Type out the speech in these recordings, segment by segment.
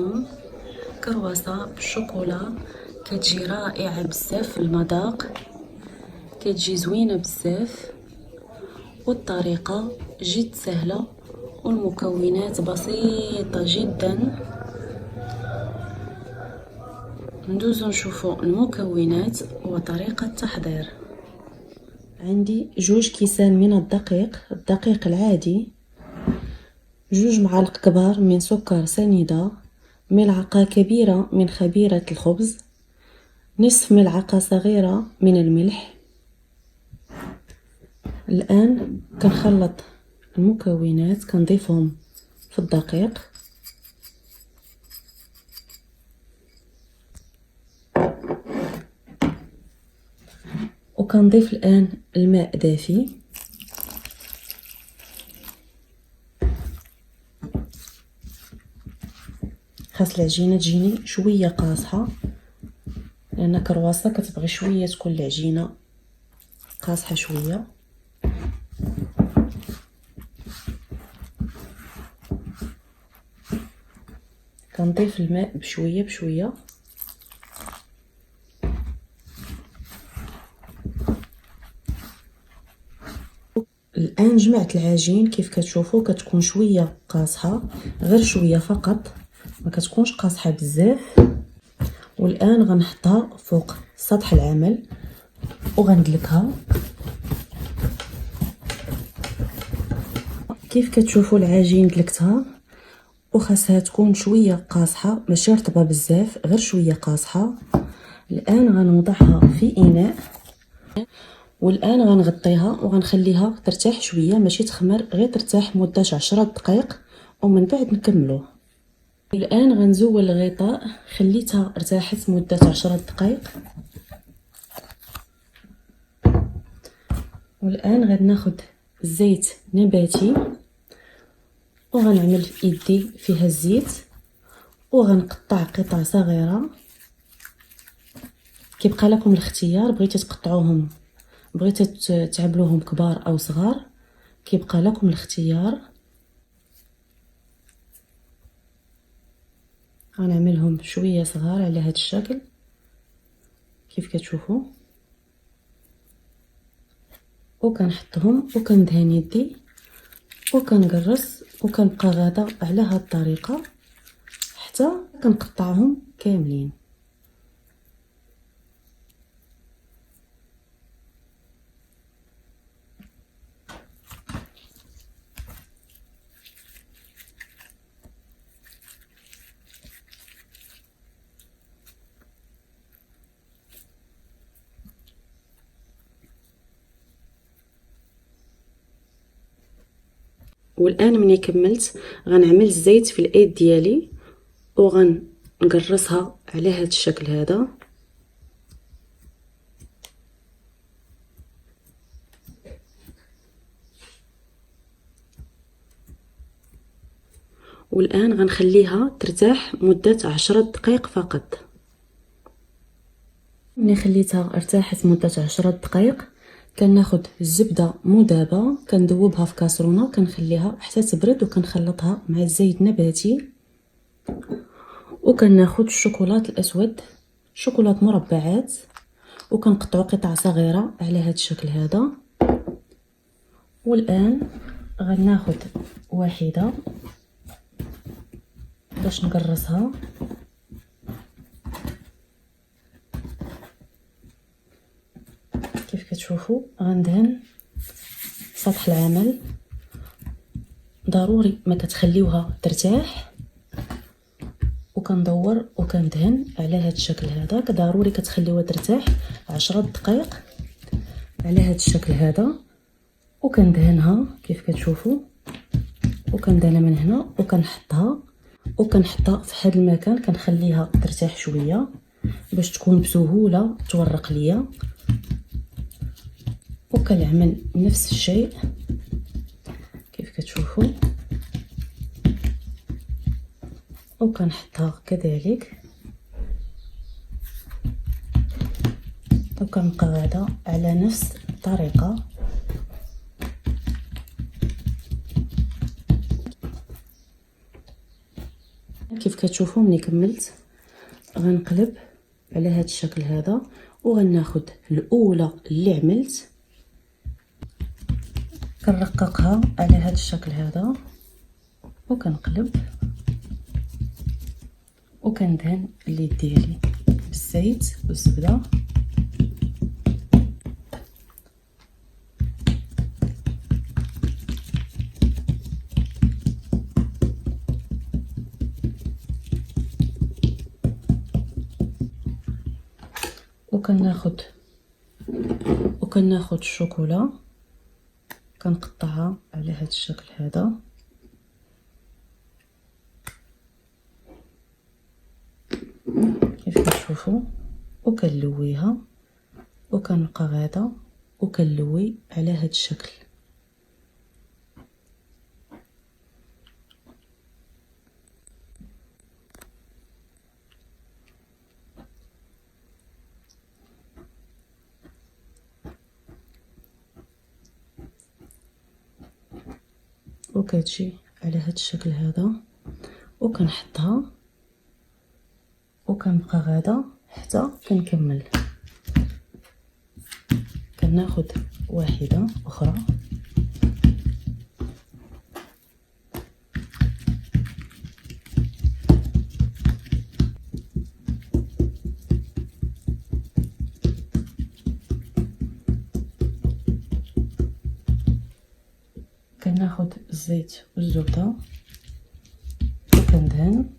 اليوم كرواسة بالشوكولا، كتجي رائعة بزاف في المذاق، كتجي زوينة بزاف، والطريقة جد سهلة والمكونات بسيطة جدا. ندوزو نشوفو المكونات وطريقة التحضير. عندي 2 كيسان من الدقيق العادي، 2 معالق كبار من سكر سنيدة، ملعقة كبيرة من خميرة الخبز، نصف ملعقة صغيرة من الملح. الآن كنخلط المكونات، كنضيفهم في الدقيق وكنضيف الآن الماء دافي. خاص العجينة تجيني شوية قاصحة، لأن كرواسة كتبغي شوية تكون العجينة قاصحة شوية. كنضيف الماء بشوية بشوية. الآن جمعت العجين كيف كتشوفوا، كتكون شوية قاصحة، غير شوية فقط، ما كتكونش قاصحة بزاف. والآن غنحطها فوق سطح العمل وغندلكها. كيف كتشوفوا العجين دلكتها، وخاصها تكون شوية قاصحة، ماشي رطبة بزاف، غير شوية قاصحة. الآن غنوضعها في إناء، والآن غنغطيها وغنخليها ترتاح شوية، ماشي تخمر، غير ترتاح مدة 10 دقائق ومن بعد نكملوه. الآن غنزول الغطاء، خليتها ارتاحت مدة 10 دقائق. والآن غناخد زيت نباتي وغنعمل في يدي فيها الزيت وغنقطع قطع صغيرة. كيبقى لكم الاختيار، بغيتو تقطعوهم، بغيتو تعملوهم كبار او صغار، كيبقى لكم الاختيار. غنعملهم شويه صغار على هذا الشكل كيف كتشوفوا، وكنحطهم وكندهن يدي وكنقرص، وكنبقى غادا على هذه الطريقه حتى كنقطعهم كاملين. والان ملي كملت غنعمل الزيت في الايد ديالي وغنقرصها على هذا الشكل هذا. والان غنخليها ترتاح مدة 10 دقائق فقط. ملي خليتها ارتاحت مدة 10 دقائق كناخد الزبدة مذابة، كندوبها في كاسرونة وكنخليها حتى تبرد، وكنخلطها مع الزيت النباتي. وكناخد الشوكولات الاسود، شوكولات مربعات، وكنقطعو قطع صغيرة على هذا الشكل هذا. والان غناخد واحدة باش نقرصها. كيف كتشوفوا غندهن سطح العمل، ضروري ما كتخليوها ترتاح، وكندور وكندهن على هذا الشكل هذا. ضروري كتخليوها ترتاح 10 دقائق على هذا الشكل هذا، وكندهنها كيف كتشوفوا، وكندهنها من هنا وكنحطها في هذا المكان. كنخليها ترتاح شويه باش تكون بسهوله تورق ليا. وكنعمل نفس الشيء كيف كتشوفوا، وكنحطها كذلك، وكنبقى غادا على نفس الطريقه. كيف كتشوفوا ملي كملت غنقلب على هذا الشكل هذا، وغناخذ الاولى اللي عملت كنرققها على هذا الشكل هذا، وكنقلب وكندهن اليد ديالي بالزيت والزبده. وكناخذ الشوكولا كنقطعها على هذا الشكل هذا، كيف كتشوفوا، وكنلويها وكنبقى غادا وكنلوي على هذا الشكل. وكتجي على هذا الشكل هذا، وكنحطها وكنبقى غادا حتى كنكمل. كناخذ واحده اخرى كناخذ الزيت والزبده وكندهن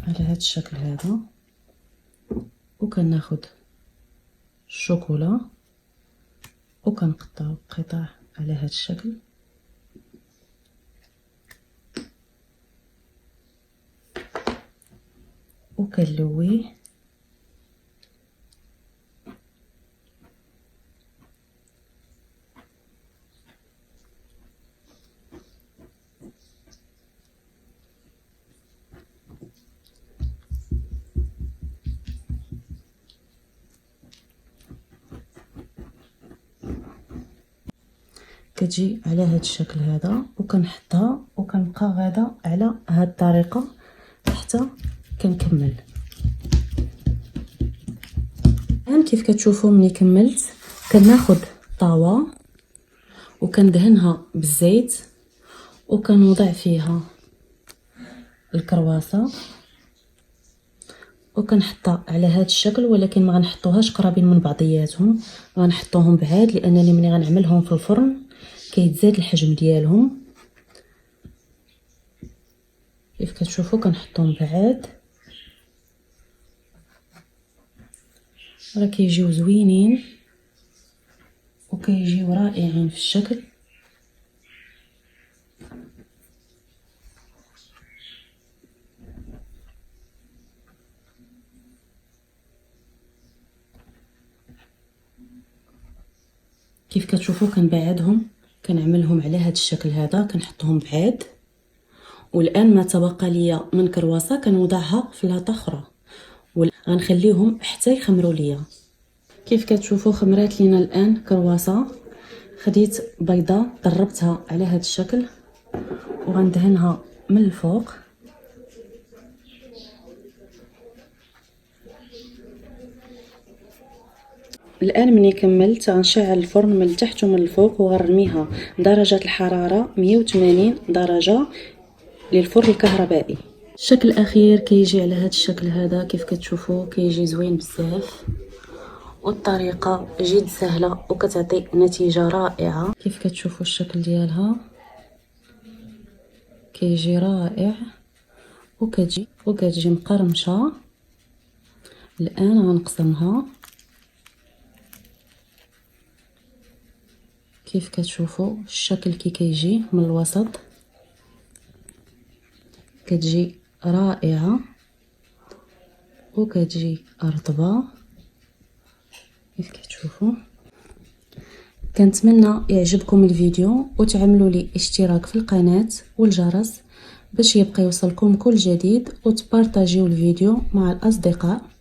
على هذا الشكل هذا، وكناخذ الشوكولا وكنقطعو قطع على هذا الشكل، وكنلويه كتجي على هذا الشكل هذا، وكنحطها وكنبقى غادا على هذه الطريقه حتى كنكمل. الان كيف كتشوفوا ملي كملت كناخذ طاوه وكندهنها بالزيت وكنوضع فيها الكرواسه وكنحطها على هذا الشكل، ولكن ما غنحطوهاش قرابين من بعضياتهم، غنحطوهم بعاد لانني ملي غنعملهم في الفرن كيتزاد الحجم ديالهم. كيف كتشوفوا كنحطهم بعاد، راه كيجيو زوينين وكيجيو رائعين في الشكل. كيف كتشوفوا كنبعدهم كنعملهم على هذا الشكل هذا، كنحطهم بعاد. والان ما تبقى ليا من كرواسه كنوضعها في لاطه اخرى غنخليهم حتى يخمروا ليا. كيف كتشوفوا خمرات لينا الان كرواسه. خديت بيضه ضربتها على هذا الشكل وغندهنها من الفوق، الان ملي كملت غنشعل الفرن من التحت ومن الفوق وغنرميها درجه الحراره 180 درجه للفرن الكهربائي. الشكل الاخير كيجي على هذا الشكل هذا، كيف كتشوفوا كيجي زوين بزاف والطريقه جد سهله وكتعطي نتيجه رائعه. كيف كتشوفوا الشكل ديالها كيجي رائع وكتجي مقرمشه. الان غنقسمها كيف كتشوفوا الشكل كيجي من الوسط، كتجي رائعه وكتجي رطبه. كيف كتشوفوا كنتمنى يعجبكم الفيديو وتعملوا لي اشتراك في القناه والجرس باش يبقى يوصلكم كل جديد، وتبارطاجيو الفيديو مع الاصدقاء.